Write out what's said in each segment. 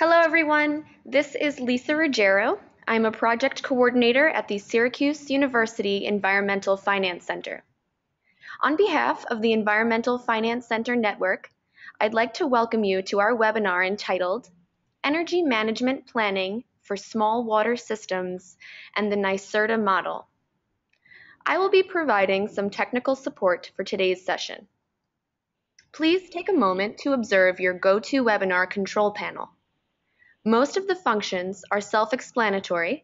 Hello, everyone. This is Lisa Ruggiero. I'm a project coordinator at the Syracuse University Environmental Finance Center. On behalf of the Environmental Finance Center Network, I'd like to welcome you to our webinar entitled Energy Management Planning for Small Water Systems and the NYSERDA Model. I will be providing some technical support for today's session. Please take a moment to observe your GoToWebinar control panel. Most of the functions are self-explanatory,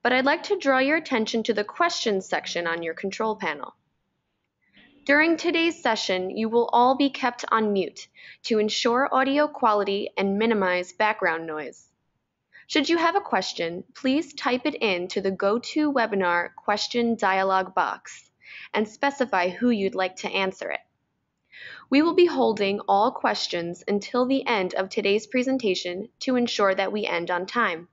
but I'd like to draw your attention to the questions section on your control panel. During today's session, you will all be kept on mute to ensure audio quality and minimize background noise. Should you have a question, please type it into the GoToWebinar question dialog box and specify who you'd like to answer it. We will be holding all questions until the end of today's presentation to ensure that we end on time.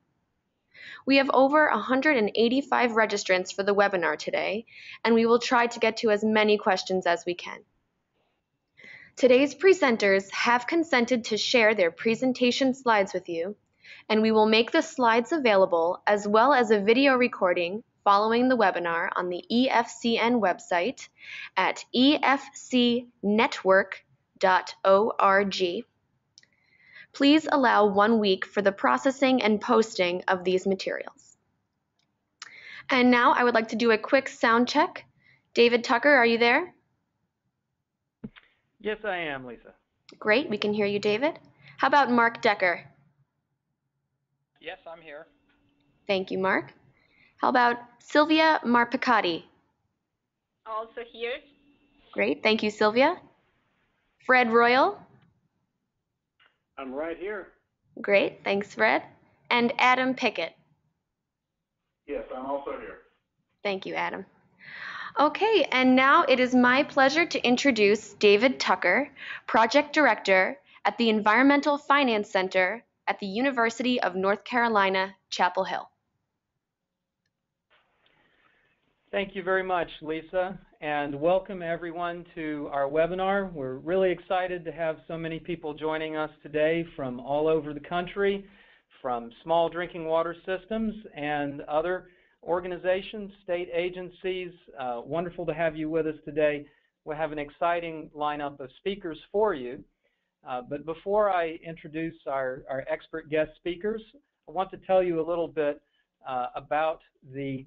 We have over 185 registrants for the webinar today, and we will try to get to as many questions as we can. Today's presenters have consented to share their presentation slides with you, and we will make the slides available as well as a video recording following the webinar on the EFCN website at efcnetwork.org. Please allow 1 week for the processing and posting of these materials. And now I would like to do a quick sound check. David Tucker, are you there? Yes, I am, Lisa. Great, we can hear you, David. How about Mark Decker? Yes, I'm here. Thank you, Mark. How about Sylvia Marpicati? Also here. Great, thank you, Sylvia. Fred Royal? I'm right here. Great, thanks, Fred. And Adam Pickett? Yes, I'm also here. Thank you, Adam. Okay, and now it is my pleasure to introduce David Tucker, Project Director at the Environmental Finance Center at the University of North Carolina, Chapel Hill. Thank you very much, Lisa, and welcome everyone to our webinar. We're really excited to have so many people joining us today from all over the country, from small drinking water systems and other organizations, state agencies. Wonderful to have you with us today. We have an exciting lineup of speakers for you. But before I introduce our expert guest speakers, I want to tell you a little bit about the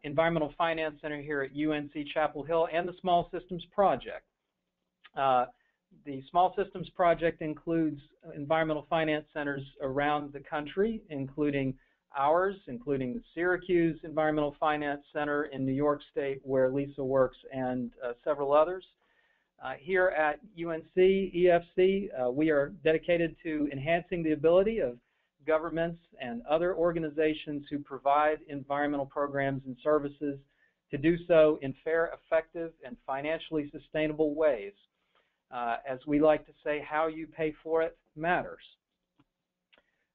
Environmental Finance Center here at UNC-Chapel Hill and the Small Systems Project. The Small Systems Project includes environmental finance centers around the country, including ours, including the Syracuse Environmental Finance Center in New York State, where Lisa works, and several others. Here at UNC EFC, we are dedicated to enhancing the ability of governments and other organizations who provide environmental programs and services to do so in fair, effective, and financially sustainable ways. As we like to say, how you pay for it matters.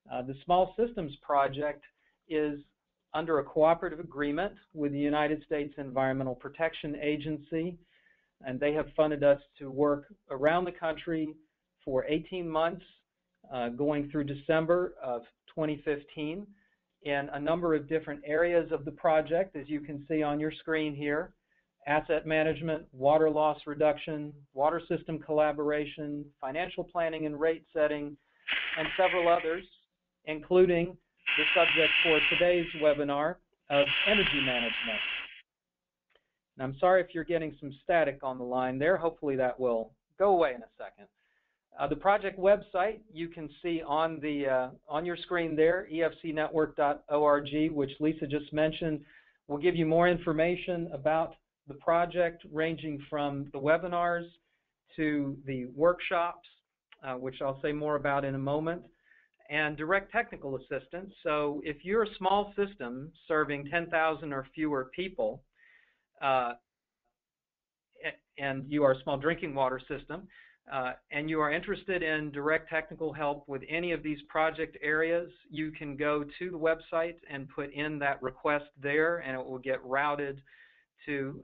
The Small Systems Project is under a cooperative agreement with the United States Environmental Protection Agency, and they have funded us to work around the country for 18 months, going through December of 2015 in a number of different areas of the project, as you can see on your screen here: asset management, water loss reduction, water system collaboration, financial planning and rate setting, and several others, including the subject for today's webinar of energy management. And I'm sorry if you're getting some static on the line there. Hopefully that will go away in a second. The project website you can see on your screen there, efcnetwork.org, which Lisa just mentioned, will give you more information about the project, ranging from the webinars to the workshops, which I'll say more about in a moment, and direct technical assistance. So if you're a small system serving 10,000 or fewer people, and you are a small drinking water system, and you are interested in direct technical help with any of these project areas, you can go to the website and put in that request there, and it will get routed to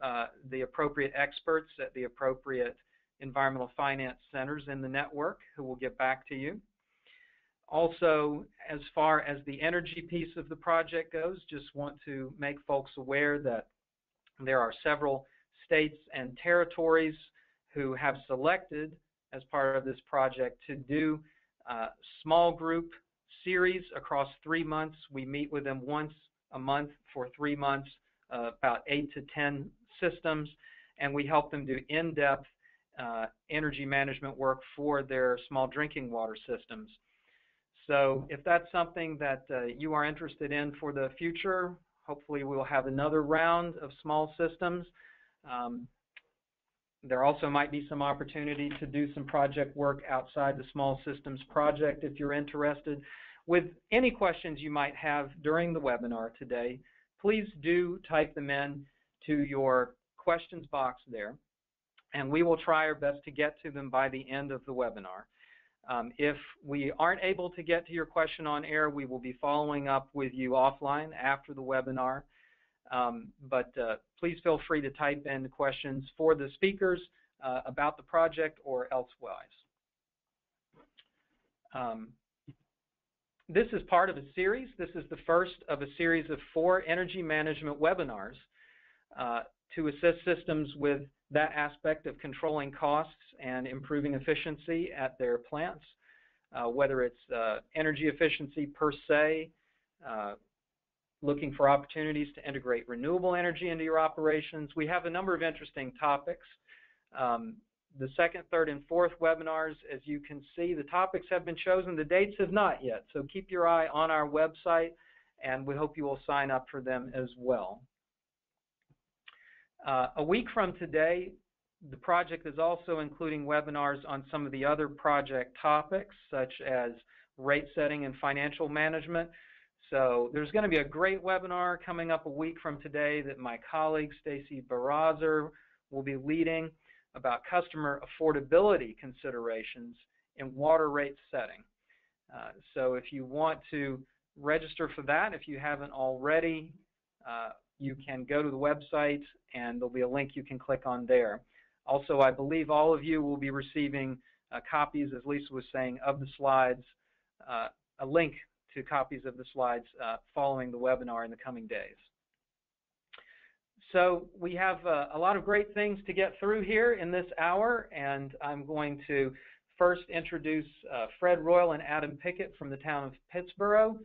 the appropriate experts at the appropriate environmental finance centers in the network, who will get back to you. Also, as far as the energy piece of the project goes, just want to make folks aware that there are several states and territories who have selected, as part of this project, to do a small group series across 3 months. We meet with them once a month for 3 months, about 8 to 10 systems, and we help them do in-depth energy management work for their small drinking water systems. So if that's something that you are interested in for the future, hopefully we'll have another round of small systems. There also might be some opportunity to do some project work outside the small systems project if you're interested. With any questions you might have during the webinar today, please do type them in to your questions box there, and we will try our best to get to them by the end of the webinar. If we aren't able to get to your question on air, we will be following up with you offline after the webinar. But please feel free to type in questions for the speakers about the project or elsewise. This is part of a series. This is the first of a series of 4 energy management webinars to assist systems with that aspect of controlling costs and improving efficiency at their plants, whether it's energy efficiency per se, looking for opportunities to integrate renewable energy into your operations. We have a number of interesting topics. The second, third, and fourth webinars, as you can see, the topics have been chosen. The dates have not yet, so keep your eye on our website, and we hope you will sign up for them as well. A week from today, the project is also including webinars on some of the other project topics, such as rate setting and financial management. So there's going to be a great webinar coming up a week from today that my colleague Stacy Barazer will be leading about customer affordability considerations in water rate setting. So if you want to register for that, if you haven't already, you can go to the website and there'll be a link you can click on there. Also, I believe all of you will be receiving copies, as Lisa was saying, of the slides, a link to copies of the slides following the webinar in the coming days. So we have a lot of great things to get through here in this hour, and I'm going to first introduce Fred Royal and Adam Pickett from the town of Pittsboro,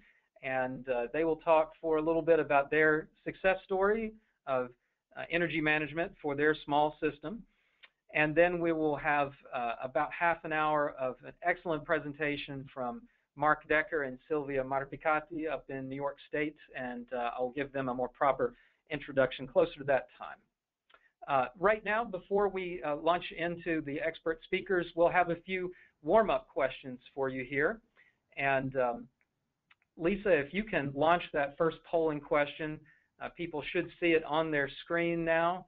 and they will talk for a little bit about their success story of energy management for their small system. And then we will have about half an hour of an excellent presentation from Mark Decker and Sylvia Marpicati up in New York State, and I'll give them a more proper introduction closer to that time. Right now, before we launch into the expert speakers, we'll have a few warm-up questions for you here. And Lisa, if you can launch that first polling question, people should see it on their screen now.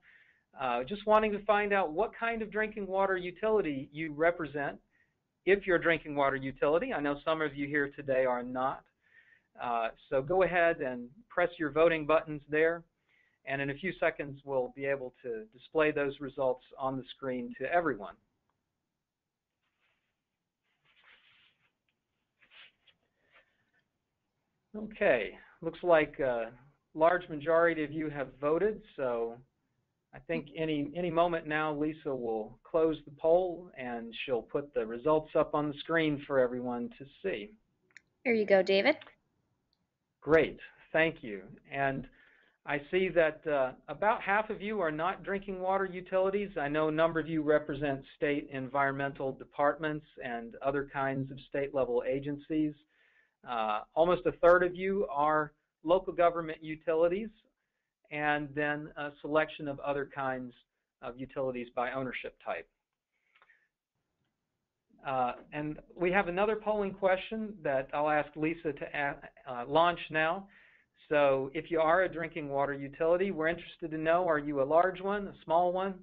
Just wanting to find out what kind of drinking water utility you represent. If you're a drinking water utility, I know some of you here today are not. So go ahead and press your voting buttons there. And in a few seconds, we'll be able to display those results on the screen to everyone. Okay, looks like a large majority of you have voted, so I think any moment now, Lisa will close the poll and she'll put the results up on the screen for everyone to see. Here you go, David. Great, thank you. And I see that about half of you are not drinking water utilities. I know a number of you represent state environmental departments and other kinds of state-level agencies. Almost a third of you are local government utilities, and then a selection of other kinds of utilities by ownership type. And we have another polling question that I'll ask Lisa to launch now. So if you are a drinking water utility, we're interested to know, are you a large one, a small one,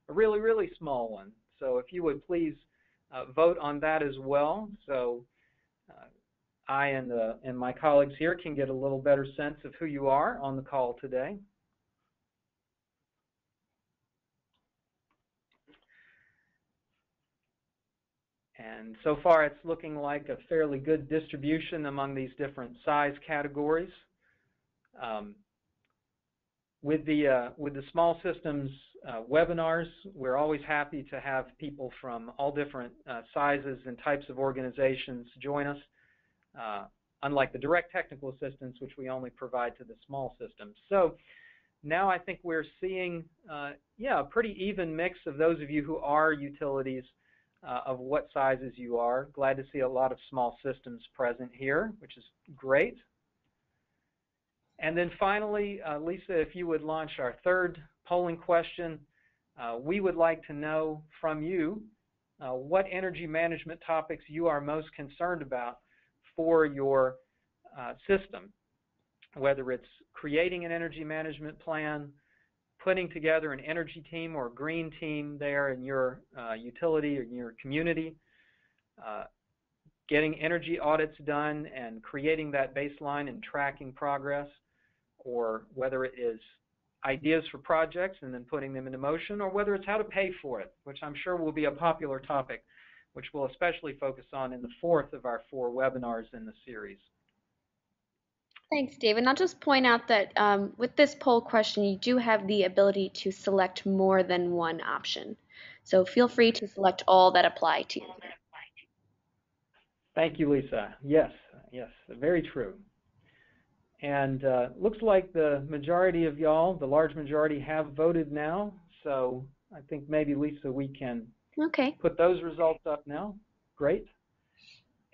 a really, really small one? So if you would please vote on that as well, so I and my colleagues here can get a little better sense of who you are on the call today. And so far, it's looking like a fairly good distribution among these different size categories. With the small systems webinars, we're always happy to have people from all different sizes and types of organizations join us, unlike the direct technical assistance, which we only provide to the small systems. So now I think we're seeing, yeah, a pretty even mix of those of you who are utilities of what sizes you are. Glad to see a lot of small systems present here, which is great. And then finally, Lisa, if you would launch our third polling question, we would like to know from you what energy management topics you are most concerned about for your system, whether it's creating an energy management plan, putting together an energy team or green team there in your utility or in your community, getting energy audits done and creating that baseline and tracking progress, or whether it is ideas for projects and then putting them into motion, or whether it's how to pay for it, which I'm sure will be a popular topic, which we'll especially focus on in the fourth of our 4 webinars in the series. Thanks, Dave. And I'll just point out that with this poll question, you do have the ability to select more than one option. So feel free to select all that apply to you. Thank you, Lisa. Yes, yes, very true. And looks like the majority of y'all, the large majority, have voted now. So I think maybe, Lisa, we can put those results up now. Great.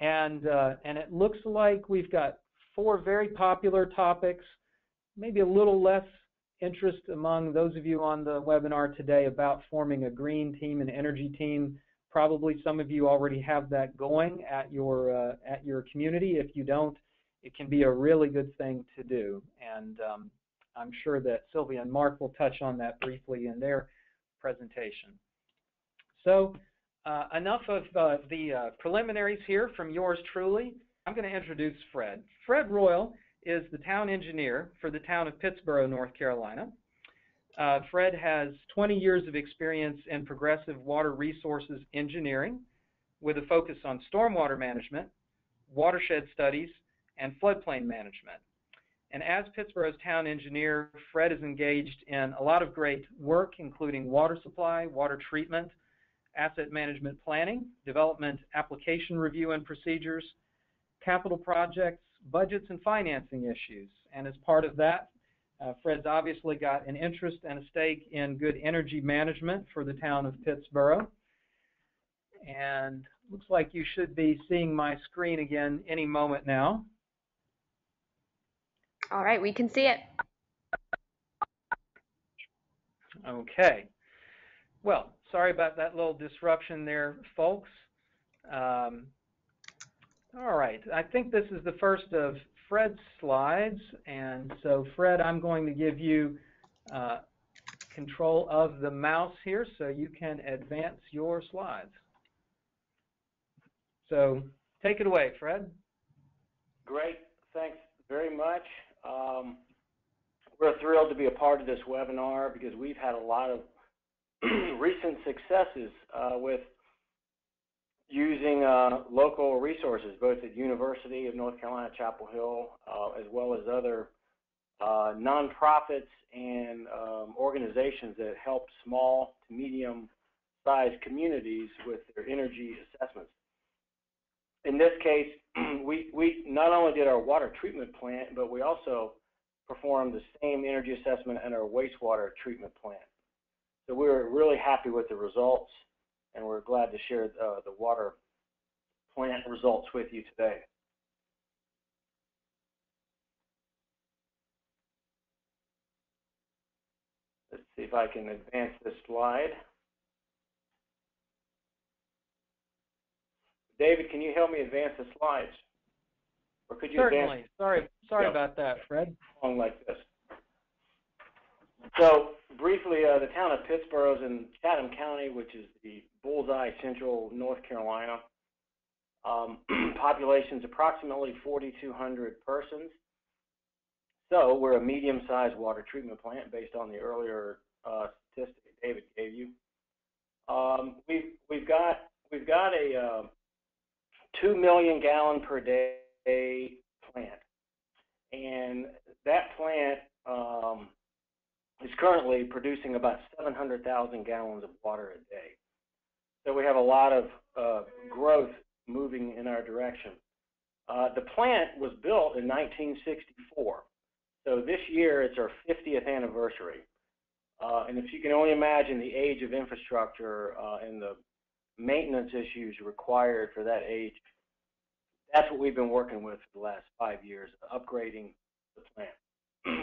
And it looks like we've got 4 very popular topics, maybe a little less interest among those of you on the webinar today about forming a green team and energy team. Probably some of you already have that going at your community. If you don't, it can be a really good thing to do. And I'm sure that Sylvia and Mark will touch on that briefly in their presentation. So enough of the preliminaries here from yours truly. I'm going to introduce Fred. Fred Royal is the town engineer for the town of Pittsboro, North Carolina. Fred has 20 years of experience in progressive water resources engineering with a focus on stormwater management, watershed studies, and floodplain management. And as Pittsboro's town engineer, Fred is engaged in a lot of great work, including water supply, water treatment, asset management planning, development application review and procedures, capital projects, budgets, and financing issues. And as part of that, Fred's obviously got an interest and a stake in good energy management for the town of Pittsboro. And looks like you should be seeing my screen again any moment now. All right, we can see it. Okay. Well, sorry about that little disruption there, folks. All right, I think this is the first of Fred's slides, and so Fred, I'm going to give you control of the mouse here so you can advance your slides. So take it away, Fred. Great, thanks very much. We're thrilled to be a part of this webinar because we've had a lot of recent successes with using local resources, both at University of North Carolina, Chapel Hill, as well as other nonprofits and organizations that help small to medium-sized communities with their energy assessments. In this case, we not only did our water treatment plant, but we also performed the same energy assessment in our wastewater treatment plant. So we were really happy with the results, and we're glad to share the water plant results with you today. Let's see if I can advance this slide. David, can you help me advance the slides? Or could you Certainly. Advance? Sorry about that, Fred. Along like this. So briefly, the town of Pittsboro is in Chatham County, which is the bullseye central North Carolina. Population's approximately 4,200 persons. So we're a medium-sized water treatment plant based on the earlier statistic David gave you. We've got a 2 million gallon per day plant. And that plant is currently producing about 700,000 gallons of water a day. So we have a lot of growth moving in our direction. The plant was built in 1964. So this year it's our 50th anniversary. And if you can only imagine the age of infrastructure and the maintenance issues required for that age, that's what we've been working with for the last 5 years, upgrading the plant.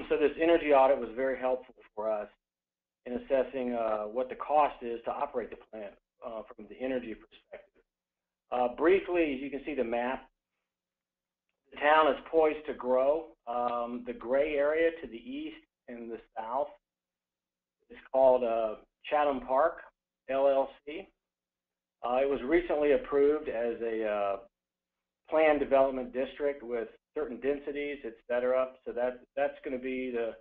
So this energy audit was very helpful for us in assessing what the cost is to operate the plant from the energy perspective. Briefly, as you can see the map, the town is poised to grow. The gray area to the east and the south is called Chatham Park, LLC. It was recently approved as a planned development district with certain densities, et cetera. So that's going to be the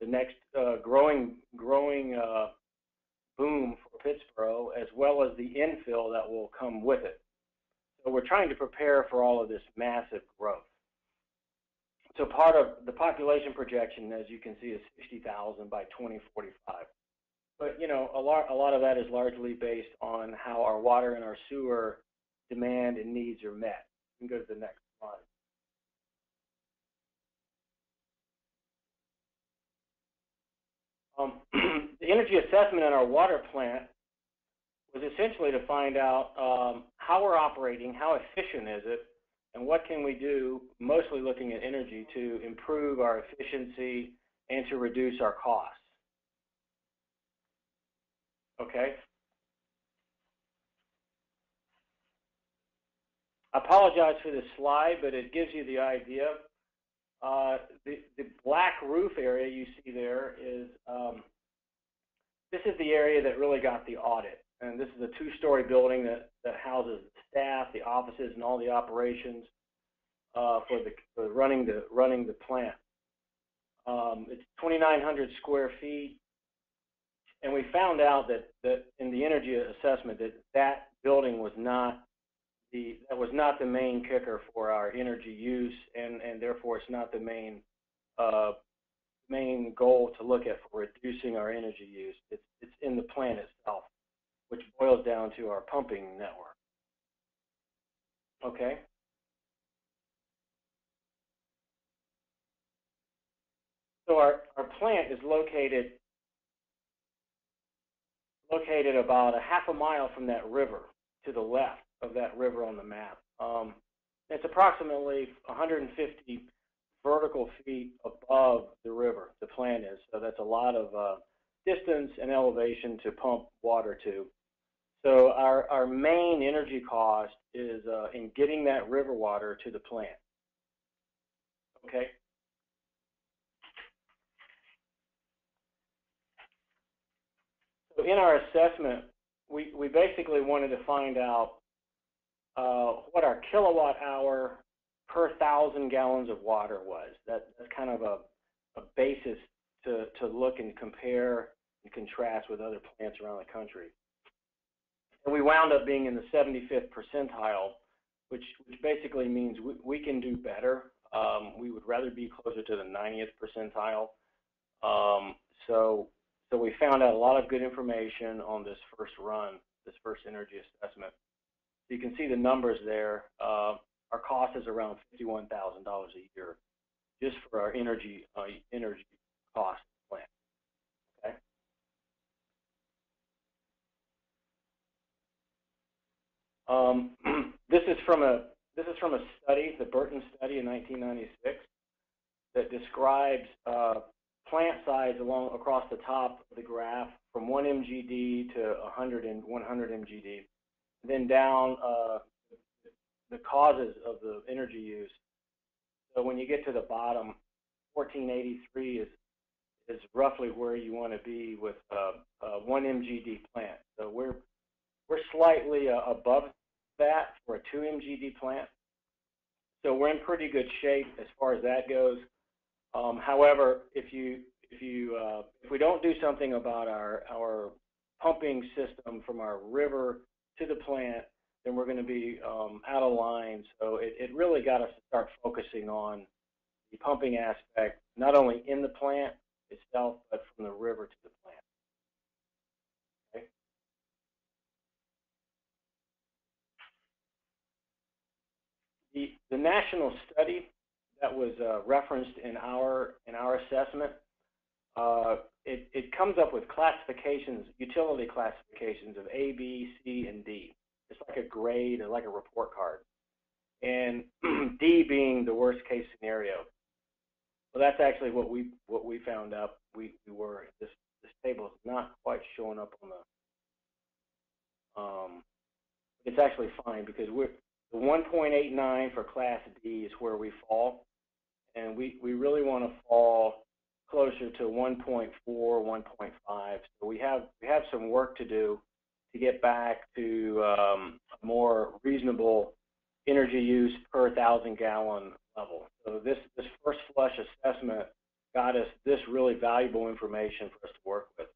next growing boom for Pittsboro, as well as the infill that will come with it. So we're trying to prepare for all of this massive growth. So part of the population projection, as you can see, is 60,000 by 2045. But you know, a lot of that is largely based on how our water and our sewer demand and needs are met. You can go to the next slide. The energy assessment in our water plant was essentially to find out how we're operating, how efficient is it, and what can we do, mostly looking at energy, to improve our efficiency and to reduce our costs. Okay. I apologize for this slide, but it gives you the idea. The black roof area you see there is, this is the area that really got the audit. And this is a two-story building that houses the staff, the offices, and all the operations for running the plant. It's 2,900 square feet. And we found out that in the energy assessment that building was not the main kicker for our energy use, and therefore it's not the main goal to look at for reducing our energy use. It's in the plant itself, which boils down to our pumping network. Okay. So our plant is located about a half a mile from that river, to the left of that river on the map. It's approximately 150 vertical feet above the river, the plant is. So that's a lot of distance and elevation to pump water to. So our main energy cost is in getting that river water to the plant. Okay. So in our assessment, we basically wanted to find out what our kilowatt hour per 1,000 gallons of water was. That's kind of a basis to look and compare and contrast with other plants around the country. And we wound up being in the 75th percentile, which basically means we can do better. We would rather be closer to the 90th percentile. So we found out a lot of good information on this first run, this first energy assessment. So you can see the numbers there. Our cost is around $51,000 a year just for our energy cost plan. Okay. This is from a study, the Burton study in 1996, that describes plant size across the top of the graph from 1 MGD to 100 MGD, then down the causes of the energy use. So when you get to the bottom, 1483 is roughly where you want to be with a 1 MGD plant. So we're slightly above that for a 2 MGD plant. So we're in pretty good shape as far as that goes. However, if we don't do something about our pumping system from our river to the plant, then we're going to be out of line. So it really got us to start focusing on the pumping aspect, not only in the plant itself, but from the river to the plant. Okay. The national study that was referenced in our assessment, it comes up with classifications, utility classifications of A, B, C, and D. It's like a grade or like a report card, and D being the worst case scenario. Well, that's actually what we found out. We were this table is not quite showing up on the. It's actually fine because we're the 1.89 for Class D is where we fall, and we really want to fall closer to 1.4, 1.5. So we have some work to do to get back to a more reasonable energy use per 1,000-gallon level. So this first flush assessment got us this really valuable information for us to work with.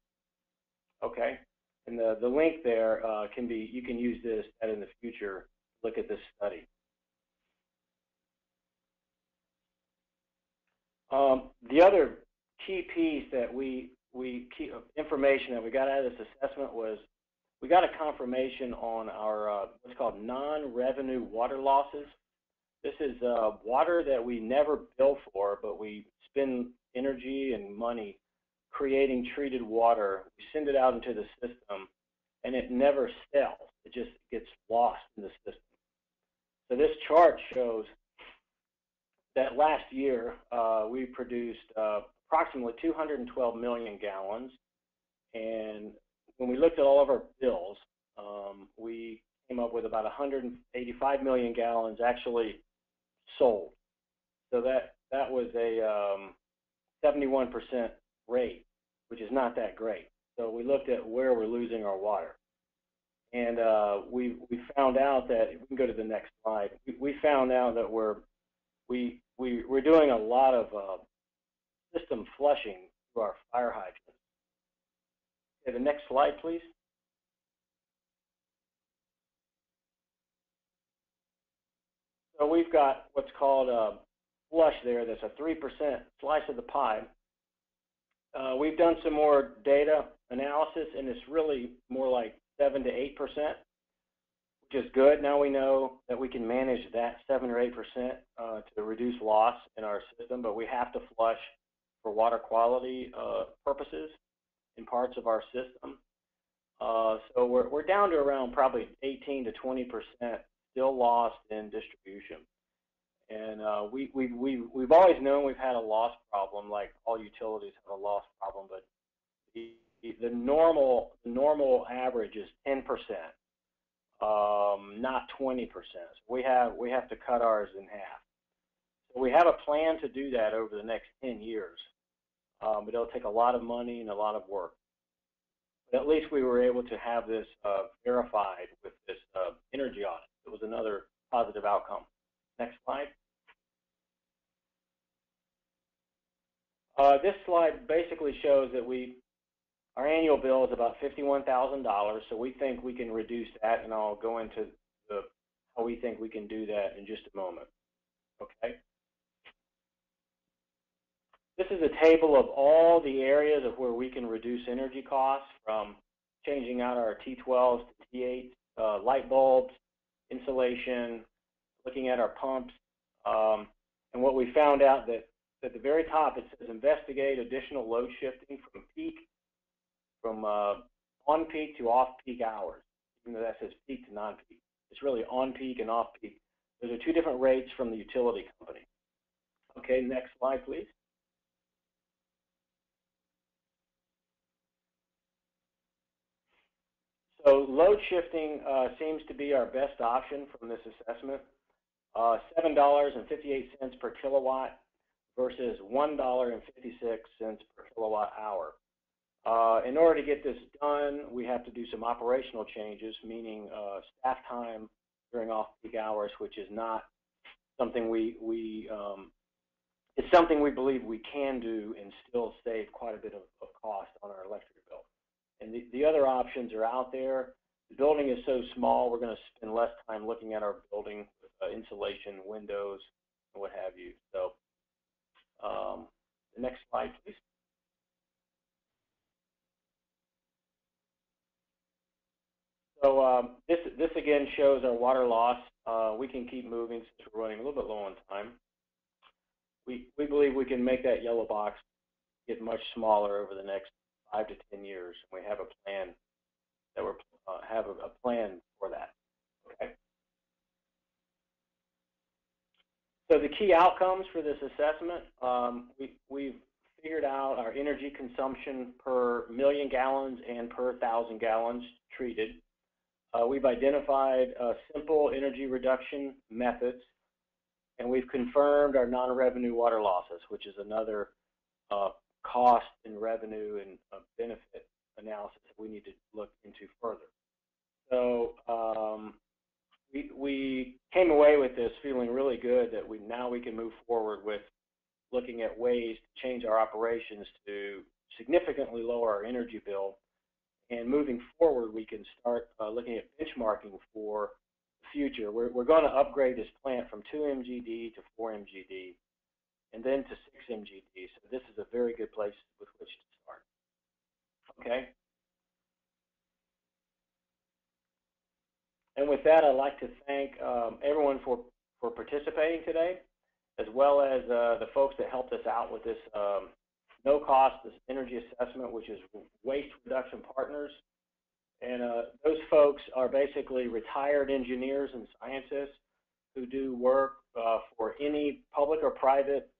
Okay, and the link there can be, you can use this and in the future look at this study. The other key piece that information that we got out of this assessment was we got a confirmation on our what's called non-revenue water losses. This is water that we never bill for, but we spend energy and money creating treated water. We send it out into the system, and it never sells. It just gets lost in the system. So this chart shows that last year we produced approximately 212 million gallons, and when we looked at all of our bills, we came up with about 185 million gallons actually sold. So that was a 71% rate, which is not that great. So we looked at where we're losing our water, and we found out that, if we can go to the next slide, we found out that we're doing a lot of system flushing through our fire hydrants. Okay, the next slide, please. So we've got what's called a flush there. That's a 3% slice of the pie. We've done some more data analysis, and it's really more like 7 to 8%, which is good. Now we know that we can manage that 7 or 8% to reduce loss in our system, but we have to flush for water quality purposes in parts of our system. So we're down to around probably 18 to 20% still lost in distribution. And we've always known we've had a loss problem, like all utilities have a loss problem, but the normal average is 10%, not 20%. So we have to cut ours in half. So we have a plan to do that over the next 10 years. But it'll take a lot of money and a lot of work. But at least we were able to have this verified with this energy audit. It was another positive outcome. Next slide. This slide basically shows that our annual bill is about $51,000, so we think we can reduce that, and I'll go into how we think we can do that in just a moment. Okay. This is a table of all the areas of where we can reduce energy costs, from changing out our T12s to T8s, light bulbs, insulation, looking at our pumps, and what we found out that at the very top it says investigate additional load shifting from on-peak to off-peak hours, even though that says peak to non-peak. It's really on-peak and off-peak. Those are two different rates from the utility company. Okay, next slide, please. So load shifting seems to be our best option from this assessment. $7.58 per kilowatt versus $1.56 per kilowatt hour. In order to get this done, we have to do some operational changes, meaning staff time during off-peak hours, which is not something it's something we believe we can do and still save quite a bit of cost on our electric bill. And the other options are out there. the building is so small, we're going to spend less time looking at our building, insulation, windows, and what have you. So the next slide, please. So this again shows our water loss. We can keep moving since we're running a little bit low on time. We believe we can make that yellow box get much smaller over the next 5 to 10 years. We have a plan that we're have a plan for that. Okay. So the key outcomes for this assessment, we've figured out our energy consumption per million gallons and per 1,000 gallons treated. We've identified simple energy reduction methods, and we've confirmed our non-revenue water losses, which is another cost and revenue and benefit analysis that we need to look into further. So we came away with this feeling really good that now we can move forward with looking at ways to change our operations to significantly lower our energy bill. And moving forward, we can start looking at benchmarking for the future. We're going to upgrade this plant from 2 MGD to 4 MGD and then to 6 MGD. So this is a very good place with which to start. Okay. And with that, I'd like to thank everyone for participating today, as well as the folks that helped us out with this no-cost energy assessment, which is Waste Reduction Partners. And those folks are basically retired engineers and scientists who do work for any public or private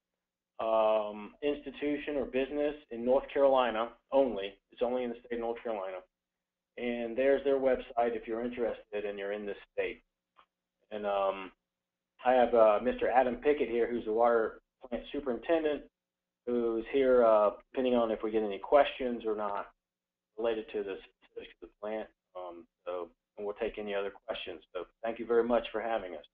institution or business in North Carolina only. It's only in the state of North Carolina. And there's their website if you're interested and you're in this state. And I have Mr. Adam Pickett here, who's the water plant superintendent, who's here depending on if we get any questions or not related to the specifics of the plant. And we'll take any other questions. So thank you very much for having us.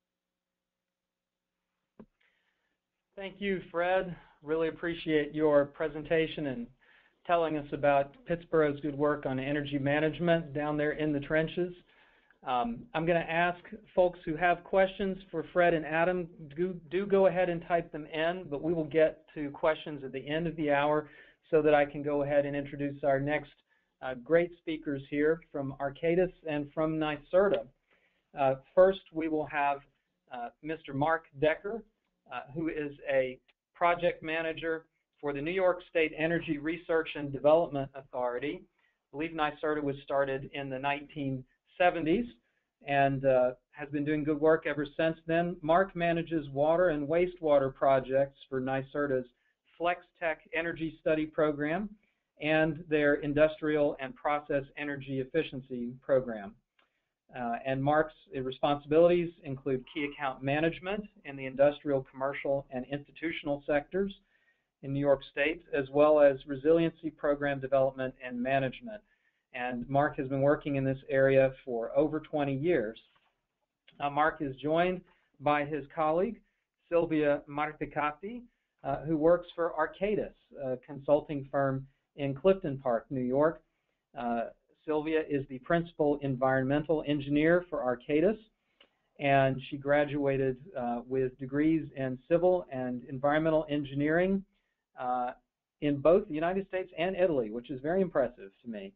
Thank you, Fred. Really appreciate your presentation and telling us about Pittsboro's good work on energy management down there in the trenches. I'm going to ask folks who have questions for Fred and Adam, do go ahead and type them in, but we will get to questions at the end of the hour so that I can go ahead and introduce our next great speakers here from Arcadis and from NYSERDA. First, we will have Mr. Mark Decker, who is a project manager for the New York State Energy Research and Development Authority. I believe NYSERDA was started in the 1970s and has been doing good work ever since then. Mark manages water and wastewater projects for NYSERDA's FlexTech Energy Study Program and their Industrial and Process Energy Efficiency Program. And Mark's responsibilities include key account management in the industrial, commercial, and institutional sectors in New York State, as well as resiliency program development and management. And Mark has been working in this area for over 20 years. Mark is joined by his colleague, Sylvia Marticati, who works for Arcadis, a consulting firm in Clifton Park, New York. Sylvia is the principal environmental engineer for Arcadis, and she graduated with degrees in civil and environmental engineering in both the United States and Italy, which is very impressive to me.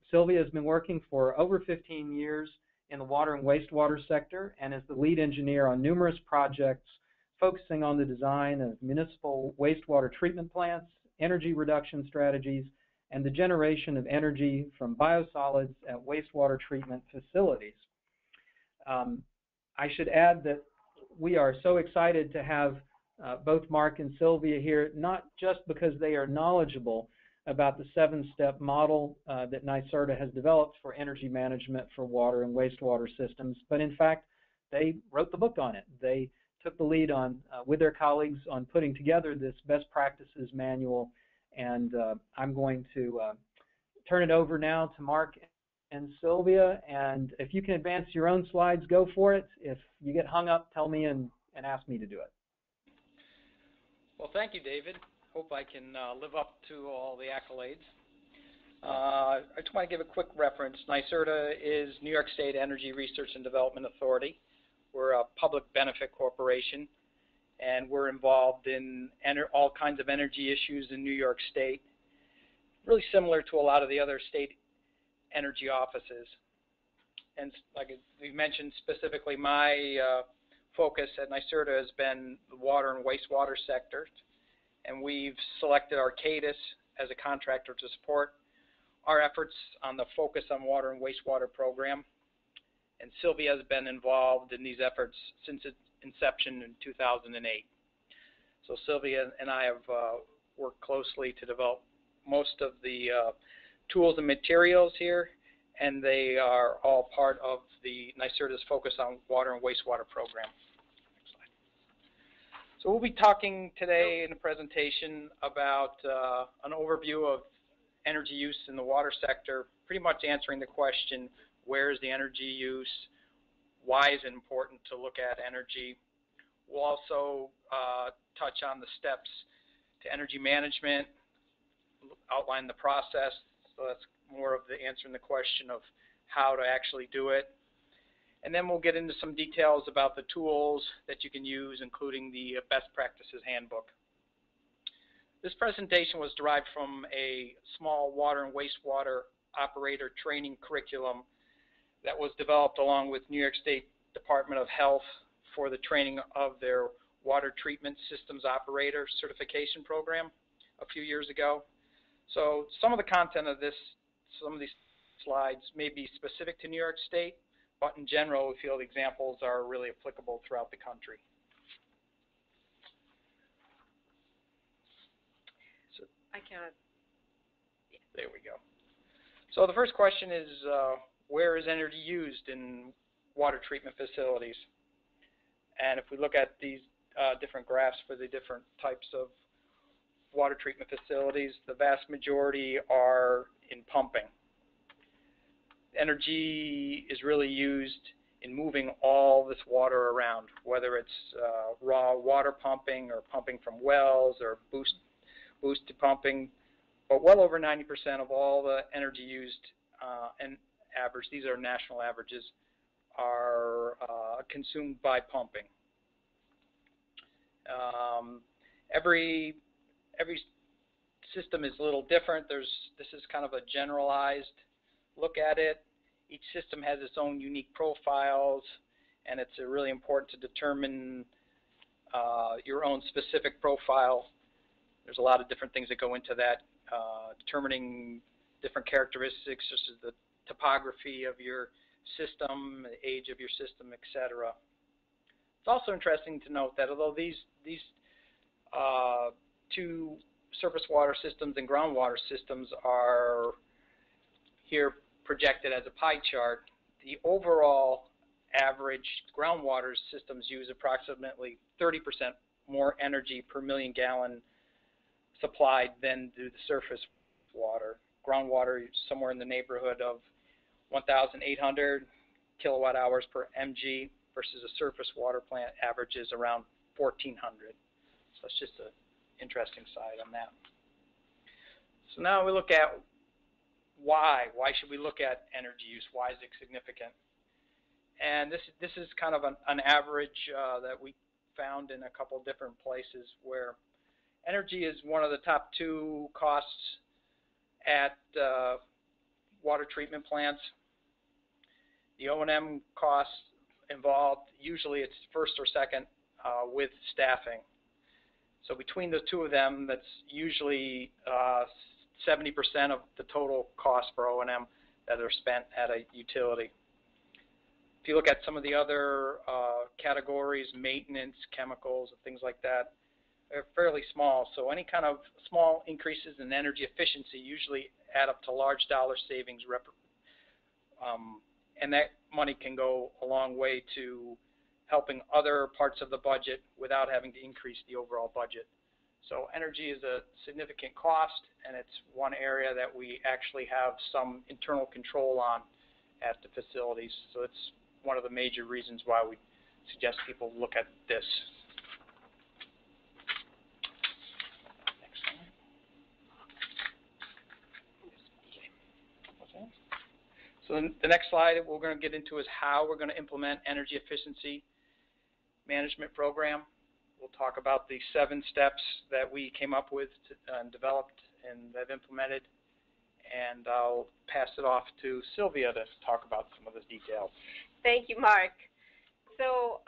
Sylvia has been working for over 15 years in the water and wastewater sector and is the lead engineer on numerous projects focusing on the design of municipal wastewater treatment plants, energy reduction strategies, and the generation of energy from biosolids at wastewater treatment facilities. I should add that we are so excited to have both Mark and Sylvia here, not just because they are knowledgeable about the 7-step model that NYSERDA has developed for energy management for water and wastewater systems, but in fact, they wrote the book on it. They took the lead on, with their colleagues, on putting together this best practices manual, and I'm going to turn it over now to Mark and Sylvia, and if you can advance your own slides, go for it. If you get hung up, tell me and ask me to do it. Well, thank you, David. Hope I can live up to all the accolades. I just want to give a quick reference. NYSERDA is New York State Energy Research and Development Authority. We're a public benefit corporation, and we're involved in all kinds of energy issues in New York State, really similar to a lot of the other state energy offices. And like we mentioned specifically, my focus at NYSERDA has been the water and wastewater sector, and we've selected Arcadis as a contractor to support our efforts on the Focus on Water and Wastewater program. And Sylvia has been involved in these efforts since its inception in 2008. So Sylvia and I have worked closely to develop most of the tools and materials here, and they are all part of the NYSERDA's Focus on Water and Wastewater program. Next slide. So we'll be talking today in the presentation about an overview of energy use in the water sector, pretty much answering the question, where is the energy use? Why is it important to look at energy? We'll also touch on the steps to energy management, outline the process, so that's more of the answering the question of how to actually do it. And then we'll get into some details about the tools that you can use, including the Best Practices Handbook. This presentation was derived from a small water and wastewater operator training curriculum that was developed along with New York State Department of Health for the training of their water treatment systems operator certification program a few years ago. So some of the content of this, some of these slides may be specific to New York State, but in general we feel the examples are really applicable throughout the country. I cannot. There we go. So the first question is, where is energy used in water treatment facilities? And if we look at these different graphs for the different types of water treatment facilities, the vast majority are in pumping. Energy is really used in moving all this water around, whether it's raw water pumping or pumping from wells or boosted pumping, but well over 90% of all the energy used and average, these are national averages, are consumed by pumping. Every system is a little different. This is kind of a generalized look at it. Each system has its own unique profiles, and it's really important to determine your own specific profile. There's a lot of different things that go into that, determining different characteristics, such as the topography of your system, the age of your system, etc. It's also interesting to note that although these two surface water systems and groundwater systems are here projected as a pie chart, the overall average groundwater systems use approximately 30% more energy per million gallon supplied than do the surface water. Groundwater is somewhere in the neighborhood of 1,800 kilowatt hours per mg versus a surface water plant averages around 1,400. So that's just an interesting side on that. So now we look at why. Why should we look at energy use? Why is it significant? And this is kind of an average that we found in a couple different places where energy is one of the top 2 costs at water treatment plants. The O&M costs involved, usually it's first or second with staffing. So between the two of them, that's usually 70% of the total cost for O&M that are spent at a utility. If you look at some of the other categories, maintenance, chemicals, and things like that, they're fairly small. So any kind of small increases in energy efficiency usually add up to large dollar savings, and that money can go a long way to helping other parts of the budget without having to increase the overall budget. So energy is a significant cost, and it's one area that we actually have some internal control on at the facilities. So it's one of the major reasons why we suggest people look at this. Next slide. So the next slide we're going to get into is how we're going to implement energy efficiency management program. We'll talk about the 7 steps that we came up with and developed and have implemented. And I'll pass it off to Sylvia to talk about some of the details. Thank you, Mark. So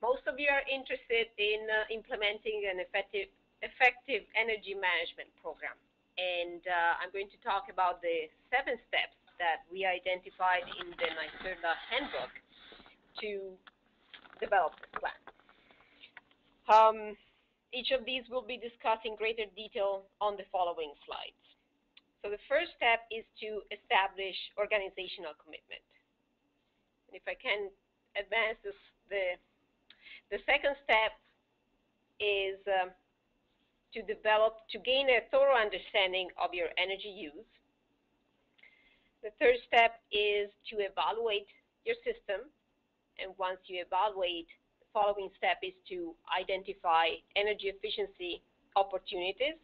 most of you are interested in implementing an effective energy management program. And I'm going to talk about the 7 steps that we identified in the NYSERDA Handbook to develop this plan. Each of these will be discussed in greater detail on the following slides. So the first step is to establish organizational commitment. And if I can advance this, the second step is to gain a thorough understanding of your energy use. The third step is to evaluate your system. And once you evaluate, the following step is to identify energy efficiency opportunities.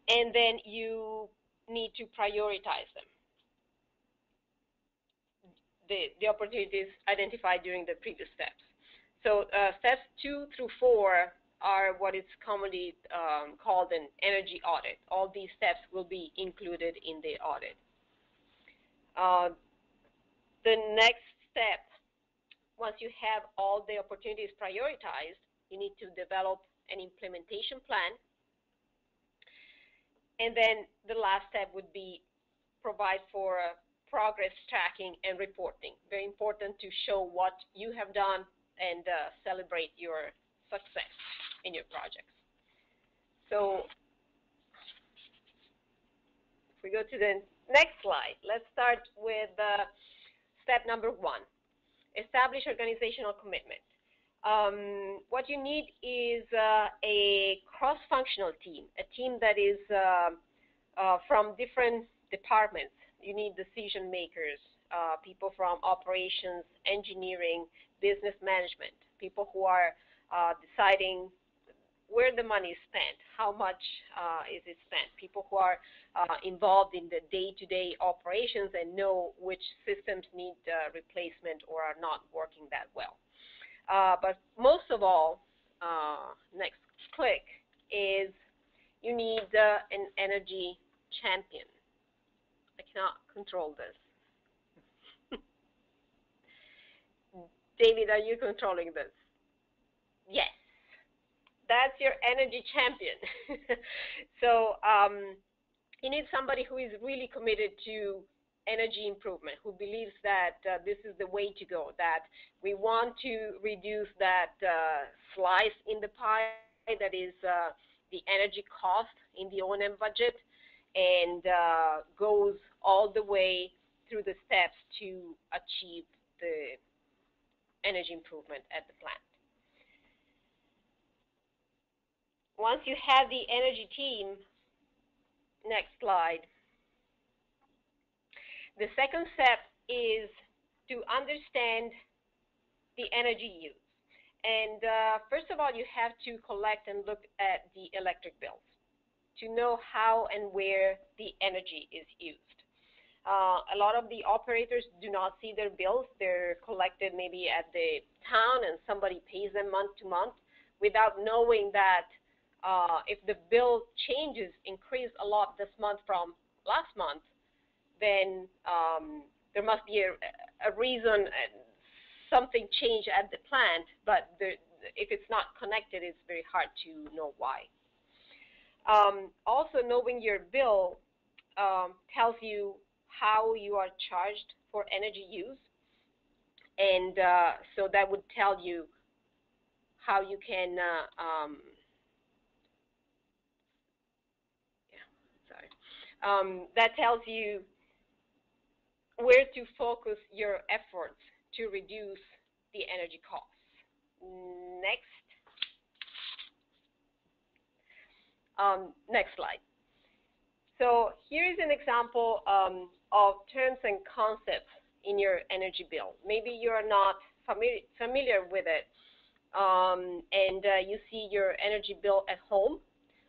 And then you need to prioritize them. The opportunities identified during the previous steps. So steps 2 through 4 are what is commonly called an energy audit. All these steps will be included in the audit. The next step, once you have all the opportunities prioritized, you need to develop an implementation plan. And then the last step would be provide for progress tracking and reporting. Very important to show what you have done and celebrate your success in your projects. So if we go to the next slide, let's start with step number 1, establish organizational commitment. What you need is a cross-functional team, a team that is from different departments. You need decision makers, people from operations, engineering, business management, people who are deciding where the money is spent, how much is it spent, people who are involved in the day-to-day operations and know which systems need replacement or are not working that well. But most of all, next click, is you need an energy champion. I cannot control this. David, are you controlling this? Yes. That's your energy champion. So you need somebody who is really committed to energy improvement, who believes that this is the way to go, that we want to reduce that slice in the pie that is the energy cost in the O&M budget, and goes all the way through the steps to achieve the energy improvement at the plant. Once you have the energy team, next slide, the second step is to understand the energy use. And first of all, you have to collect and look at the electric bills to know how and where the energy is used. A lot of the operators do not see their bills. They're collected maybe at the town and somebody pays them month to month without knowing that if the bill changes, increase a lot this month from last month, then there must be a reason, something changed at the plant, but if it's not connected, it's very hard to know why. Also, knowing your bill tells you how you are charged for energy use, and so that would tell you how you can that tells you where to focus your efforts to reduce the energy costs. Next. Next slide. So here is an example of terms and concepts in your energy bill. Maybe you are not familiar with it, and you see your energy bill at home,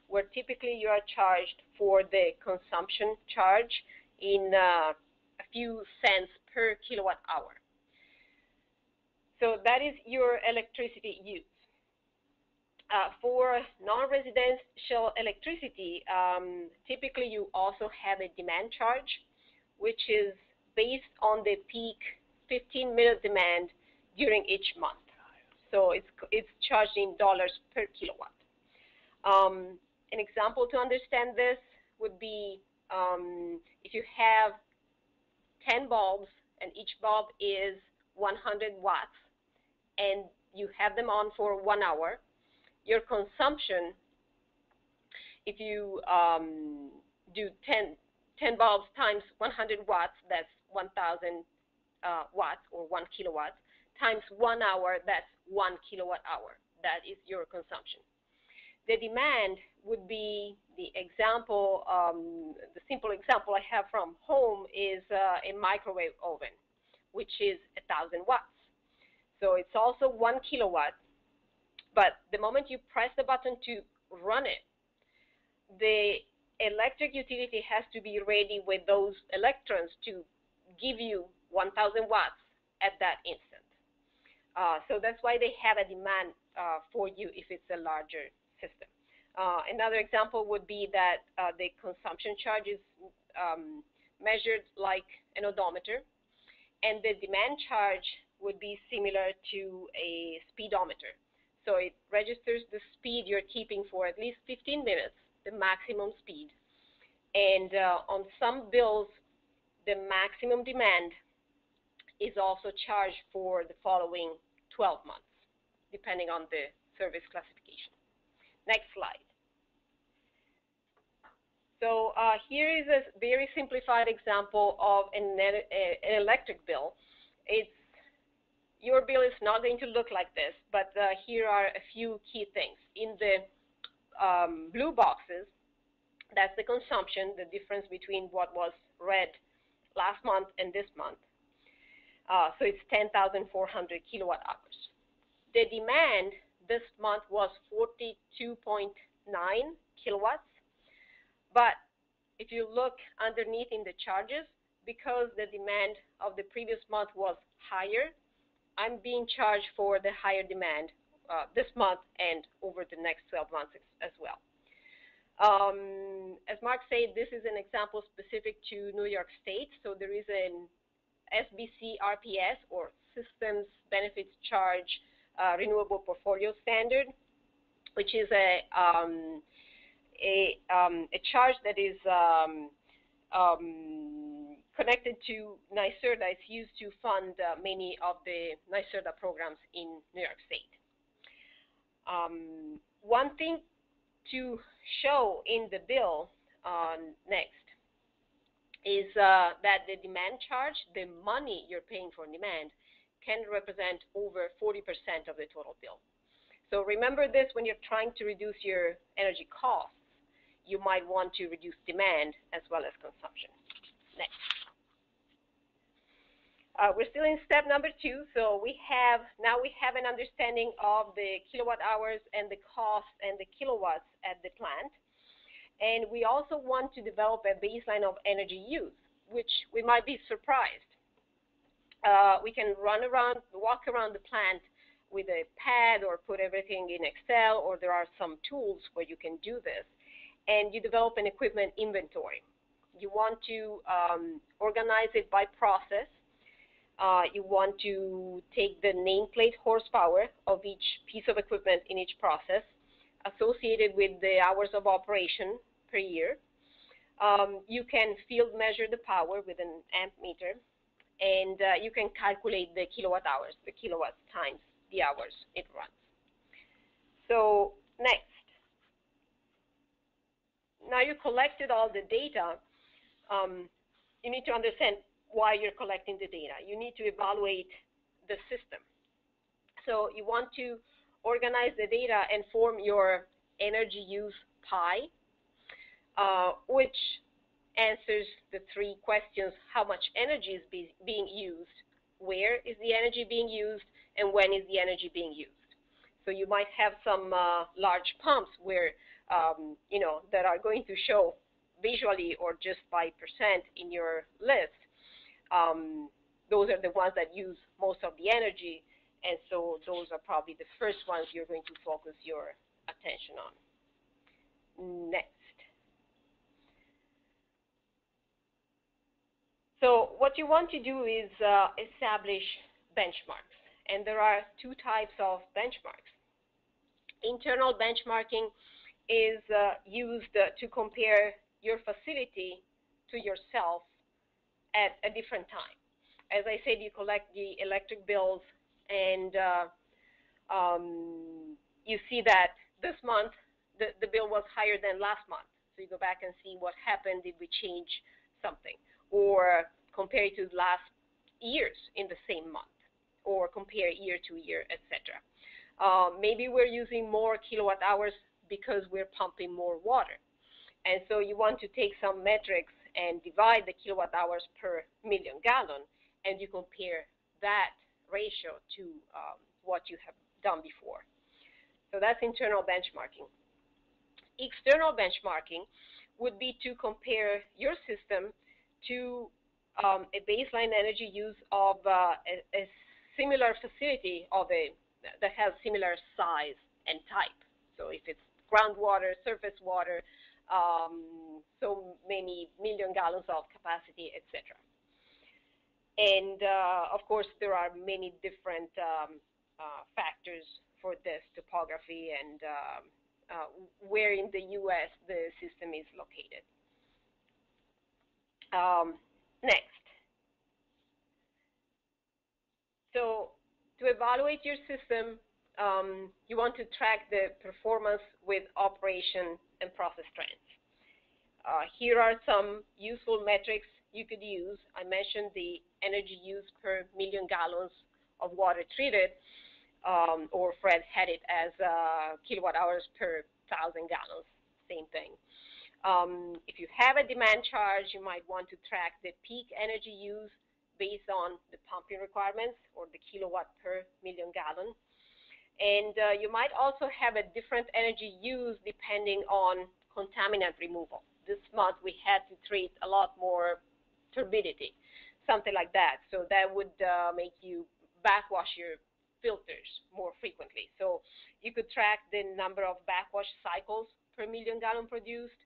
where typically you are charged for the consumption charge in a few cents per kilowatt hour. So that is your electricity use. For non-residential electricity, typically you also have a demand charge, which is based on the peak 15-minute demand during each month. So it's charged in dollars per kilowatt. An example to understand this would be if you have 10 bulbs and each bulb is 100 watts and you have them on for 1 hour, your consumption, if you do 10 bulbs times 100 watts, that's 1,000 watts or 1 kilowatt, times 1 hour, that's 1 kilowatt hour. That is your consumption. The demand would be the example, the simple example I have from home is a microwave oven, which is 1,000 watts. So it's also 1 kilowatt, but the moment you press the button to run it, the electric utility has to be ready with those electrons to give you 1,000 watts at that instant. So that's why they have a demand for you if it's a larger system. Another example would be that the consumption charge is measured like an odometer, and the demand charge would be similar to a speedometer. So it registers the speed you're keeping for at least 15 minutes, the maximum speed. And on some bills, the maximum demand is also charged for the following 12 months, depending on the service classification. Next slide. So here is a very simplified example of an electric bill. Your bill is not going to look like this, but here are a few key things. In the blue boxes, that's the consumption, the difference between what was read last month and this month. So it's 10,400 kilowatt hours. The demand this month was 42.9 kilowatts. But if you look underneath in the charges, because the demand of the previous month was higher, I'm being charged for the higher demand this month and over the next 12 months as well. As Mark said, this is an example specific to New York State. So there is an SBC RPS, or Systems Benefits Charge Renewable Portfolio Standard, which is a charge that is connected to NYSERDA. It's used to fund many of the NYSERDA programs in New York State. One thing to show in the bill next is that the demand charge, the money you're paying for demand, can represent over 40% of the total bill. So remember this when you're trying to reduce your energy costs. You might want to reduce demand as well as consumption. Next. We're still in step number 2. So now we have an understanding of the kilowatt hours and the cost and the kilowatts at the plant. And we also want to develop a baseline of energy use, which we might be surprised. We can walk around the plant with a pad or put everything in Excel, or there are some tools where you can do this. And you develop an equipment inventory. You want to organize it by process. You want to take the nameplate horsepower of each piece of equipment in each process, associated with the hours of operation per year. You can field measure the power with an amp meter, and you can calculate the kilowatt hours, the kilowatts times the hours it runs. So next. Now you collected all the data, you need to understand why you're collecting the data. You need to evaluate the system. So you want to organize the data and form your energy use pie, which answers the 3 questions: how much energy is being used, where is the energy being used, and when is the energy being used. So you might have some large pumps where that are going to show visually or just by percent in your list those are the ones that use most of the energy, and so those are probably the first ones you're going to focus your attention on. Next. So what you want to do is establish benchmarks, and there are two types of benchmarks. Internal benchmarking is used to compare your facility to yourself at a different time. As I said, you collect the electric bills, and you see that this month the bill was higher than last month. So you go back and see what happened. Did we change something? Or compare it to last years in the same month, or compare year to year, etc. Maybe we're using more kilowatt hours because we're pumping more water. And so you want to take some metrics and divide the kilowatt hours per million gallon, and you compare that ratio to what you have done before. So that's internal benchmarking. External benchmarking would be to compare your system to a baseline energy use of a similar facility that has similar size and type. So if it's groundwater, surface water, so many million gallons of capacity, etc. And of course, there are many different factors for this: topography and where in the U.S. the system is located. Next. So to evaluate your system, you want to track the performance with operation and process trends. Here are some useful metrics you could use. I mentioned the energy used per million gallons of water treated, or Fred had it as kilowatt hours per 1,000 gallons, same thing. If you have a demand charge, you might want to track the peak energy use based on the pumping requirements, or the kilowatt per million gallon. And you might also have a different energy use depending on contaminant removal. This month we had to treat a lot more turbidity, something like that. So that would make you backwash your filters more frequently. So you could track the number of backwash cycles per million gallon produced,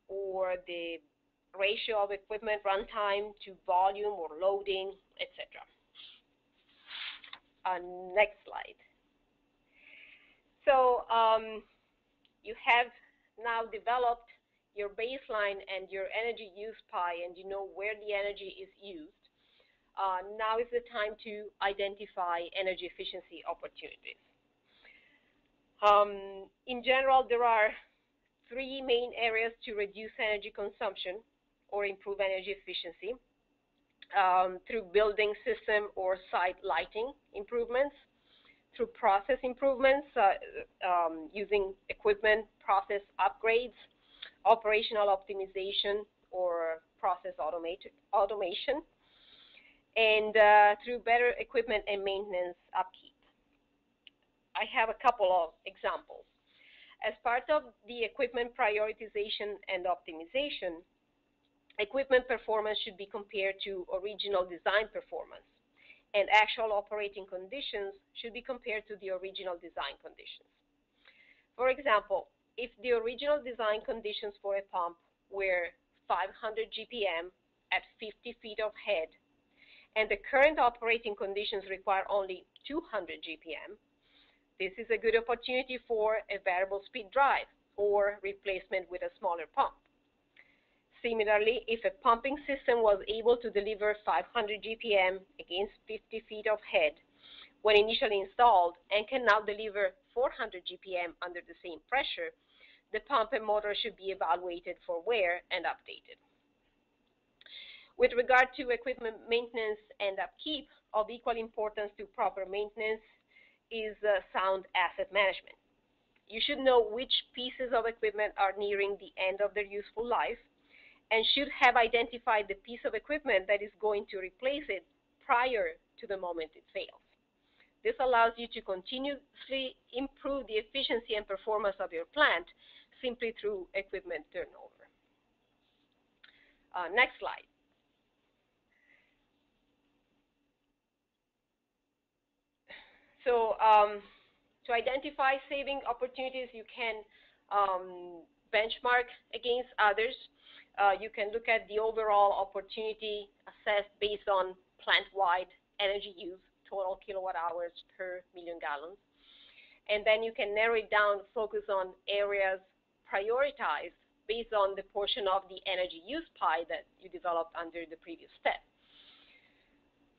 or the ratio of equipment runtime to volume or loading, etc. Next slide. So you have now developed your baseline and your energy use pie, and you know where the energy is used. Now is the time to identify energy efficiency opportunities. In general, there are three main areas to reduce energy consumption or improve energy efficiency: through building system or site lighting improvements, through process improvements, using equipment process upgrades, operational optimization or process automation, and through better equipment and maintenance upkeep. I have a couple of examples. As part of the equipment prioritization and optimization, equipment performance should be compared to original design performance, and actual operating conditions should be compared to the original design conditions. For example, if the original design conditions for a pump were 500 GPM at 50 feet of head, and the current operating conditions require only 200 GPM, this is a good opportunity for a variable speed drive or replacement with a smaller pump. Similarly, if a pumping system was able to deliver 500 GPM against 50 feet of head when initially installed, and can now deliver 400 GPM under the same pressure, the pump and motor should be evaluated for wear and updated. With regard to equipment maintenance and upkeep, of equal importance to proper maintenance is sound asset management. You should know which pieces of equipment are nearing the end of their useful life, and should have identified the piece of equipment that is going to replace it prior to the moment it fails. This allows you to continuously improve the efficiency and performance of your plant simply through equipment turnover. Next slide. So to identify saving opportunities, you can benchmark against others. You can look at the overall opportunity assessed based on plant-wide energy use, total kilowatt hours per million gallons. And then you can narrow it down, focus on areas prioritized based on the portion of the energy use pie that you developed under the previous step.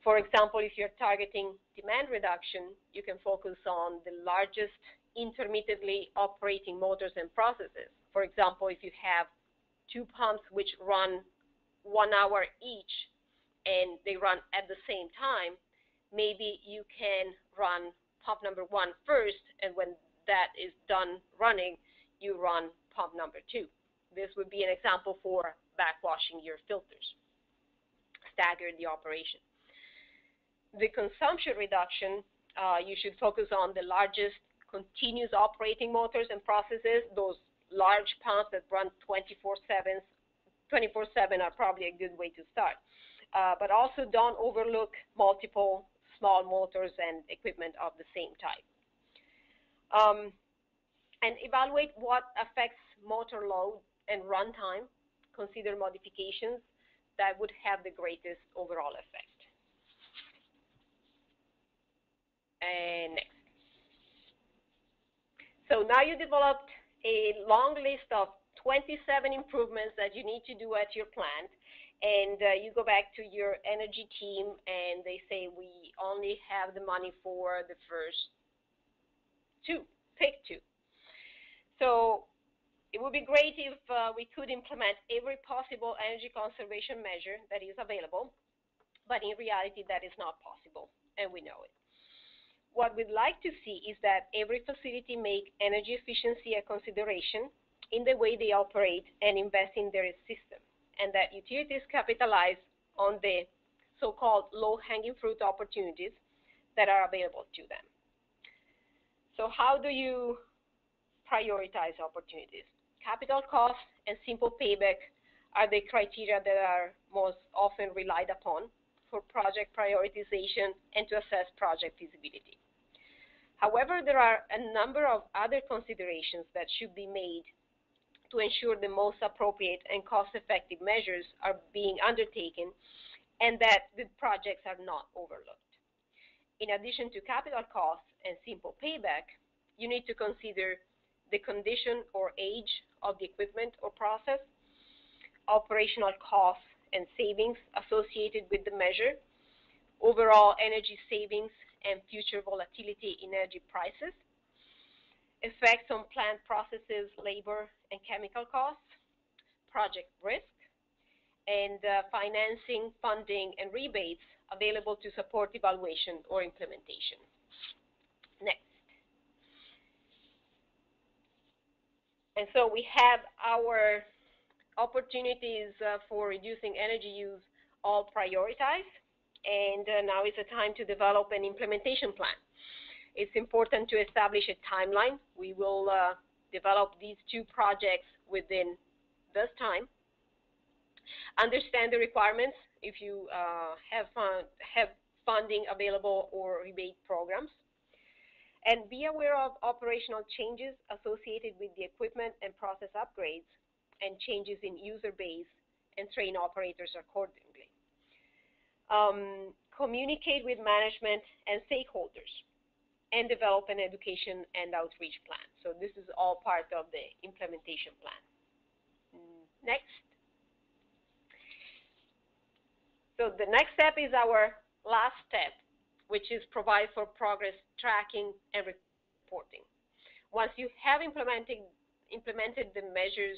For example, if you're targeting demand reduction, you can focus on the largest intermittently operating motors and processes. For example, if you have 2 pumps which run 1 hour each and they run at the same time, maybe you can run pump number 1 first, and when that is done running, you run pump number 2. This would be an example for backwashing your filters. Stagger the operation. The consumption reduction, you should focus on the largest continuous operating motors and processes. Those large pumps that run 24/7 are probably a good way to start. But also don't overlook multiple small motors and equipment of the same type. And evaluate what affects motor load and runtime. Consider modifications that would have the greatest overall effect. And next. So now you developed a long list of 27 improvements that you need to do at your plant, and you go back to your energy team and they say, we only have the money for the first 2, pick 2. So it would be great if we could implement every possible energy conservation measure that is available, but in reality that is not possible, and we know it. What we'd like to see is that every facility make energy efficiency a consideration in the way they operate and invest in their system, and that utilities capitalize on the so-called low-hanging fruit opportunities that are available to them. So how do you prioritize opportunities? Capital cost and simple payback are the criteria that are most often relied upon for project prioritization and to assess project feasibility. However, there are a number of other considerations that should be made to ensure the most appropriate and cost-effective measures are being undertaken and that the projects are not overlooked. In addition to capital costs and simple payback, you need to consider the condition or age of the equipment or process, operational costs and savings associated with the measure, overall energy savings and future volatility in energy prices, effects on plant processes, labor and chemical costs, project risk, and financing, funding, and rebates available to support evaluation or implementation. Next. And so we have our opportunities for reducing energy use all prioritized, and now is the time to develop an implementation plan. It's important to establish a timeline. We will develop these 2 projects within this time. Understand the requirements if you have funding available or rebate programs. And be aware of operational changes associated with the equipment and process upgrades and changes in user base and train operators accordingly. Communicate with management and stakeholders and develop an education and outreach plan. So this is all part of the implementation plan. Next. So the next step is our last step, which is provide for progress tracking and reporting. Once you have implemented the measures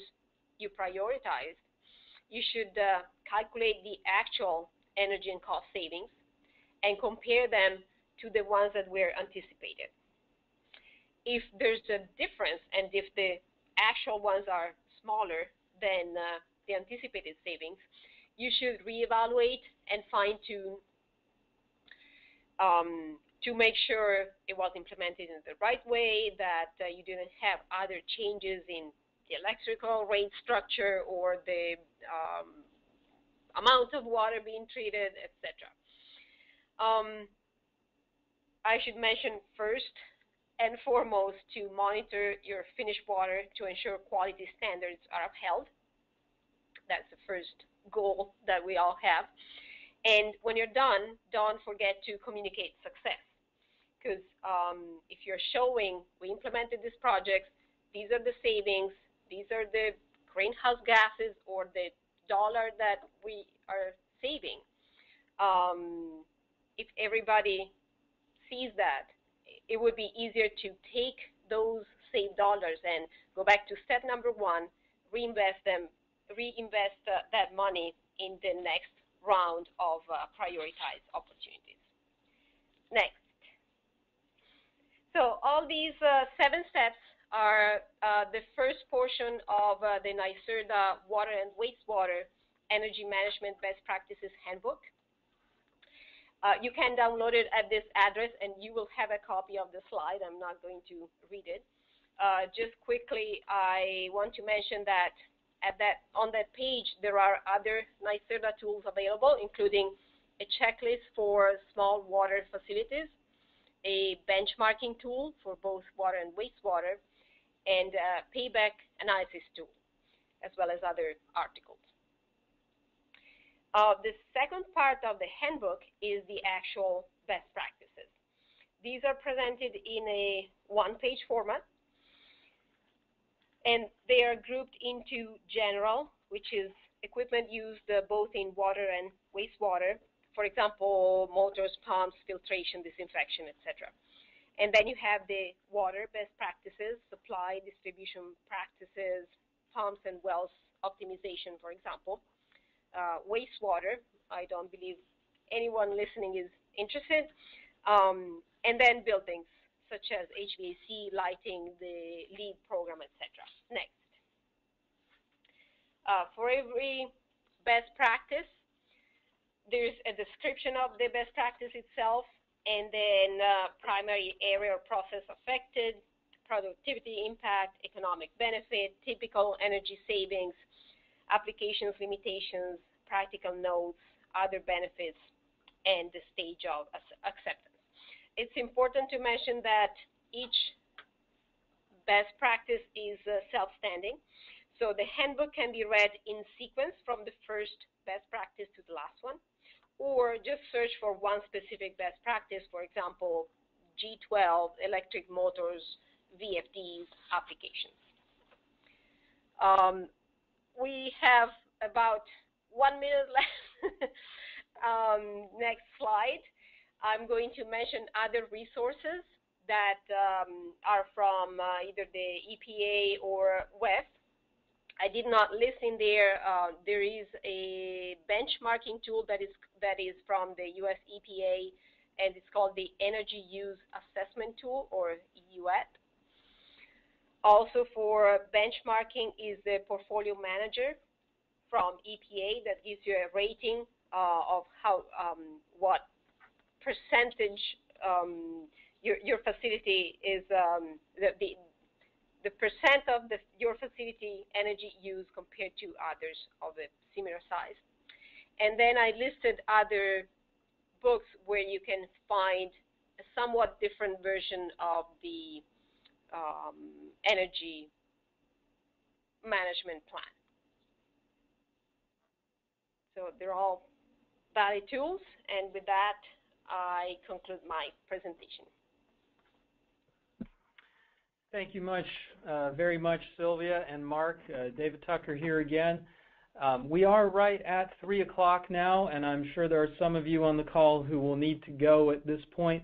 you prioritized, you should calculate the actual energy and cost savings and compare them to the ones that were anticipated. If there's a difference and if the actual ones are smaller than the anticipated savings, you should reevaluate and fine-tune to make sure it was implemented in the right way, that you didn't have other changes in the electrical rate structure or the amount of water being treated, etc. I should mention first and foremost to monitor your finished water to ensure quality standards are upheld. That's the first goal that we all have. And when you're done, don't forget to communicate success. Because if you're showing we implemented this project, these are the savings, these are the greenhouse gases or the dollar that we are saving. If everybody sees that, it would be easier to take those saved dollars and go back to step number one, reinvest that money in the next round of prioritized opportunities. Next. So all these 7 steps are the first portion of the NYSERDA Water and Wastewater Energy Management Best Practices Handbook. You can download it at this address, and you will have a copy of the slide. I'm not going to read it. Just quickly, I want to mention that on that page, there are other NYSERDA tools available, including a checklist for small water facilities, a benchmarking tool for both water and wastewater, and a payback analysis tool, as well as other articles. The second part of the handbook is the actual best practices. These are presented in a one-page format, and they are grouped into general, which is equipment used both in water and wastewater, for example, motors, pumps, filtration, disinfection, etc. And then you have the water best practices, supply, distribution practices, pumps and wells optimization, for example. Wastewater, I don't believe anyone listening is interested, and then buildings such as HVAC, lighting, the LEED program, etc. Next. For every best practice, there's a description of the best practice itself, and then primary area or process affected, productivity impact, economic benefit, typical energy savings, applications, limitations, practical notes, other benefits, and the stage of acceptance. It's important to mention that each best practice is self-standing, so the handbook can be read in sequence from the first best practice to the last one, or just search for one specific best practice, for example, G12, electric motors, VFDs, applications. We have about 1 minute left. Next slide. I'm going to mention other resources that are from either the EPA or WEF. I did not list in there. There is a benchmarking tool that is from the US EPA, and it's called the Energy Use Assessment Tool, or EUAT. Also for benchmarking is the Portfolio Manager from EPA that gives you a rating of how what percentage your facility is the percent of your facility energy use compared to others of a similar size. And then I listed other books where you can find a somewhat different version of the energy management plan. So they're all valid tools, and with that, I conclude my presentation. Thank you very much, Sylvia and Mark. David Tucker here again. We are right at 3 o'clock now, and I'm sure there are some of you on the call who will need to go at this point.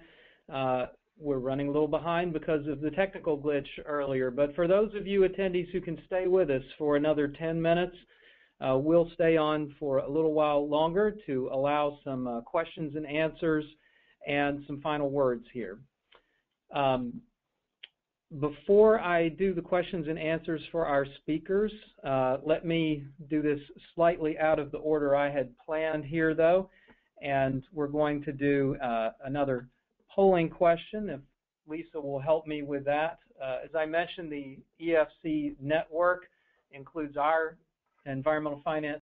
We're running a little behind because of the technical glitch earlier, but for those of you attendees who can stay with us for another 10 minutes, we'll stay on for a little while longer to allow some questions and answers and some final words here. Before I do the questions and answers for our speakers, let me do this slightly out of the order I had planned here, though, and we're going to do another polling question, if Lisa will help me with that. As I mentioned, the EFC network includes our Environmental Finance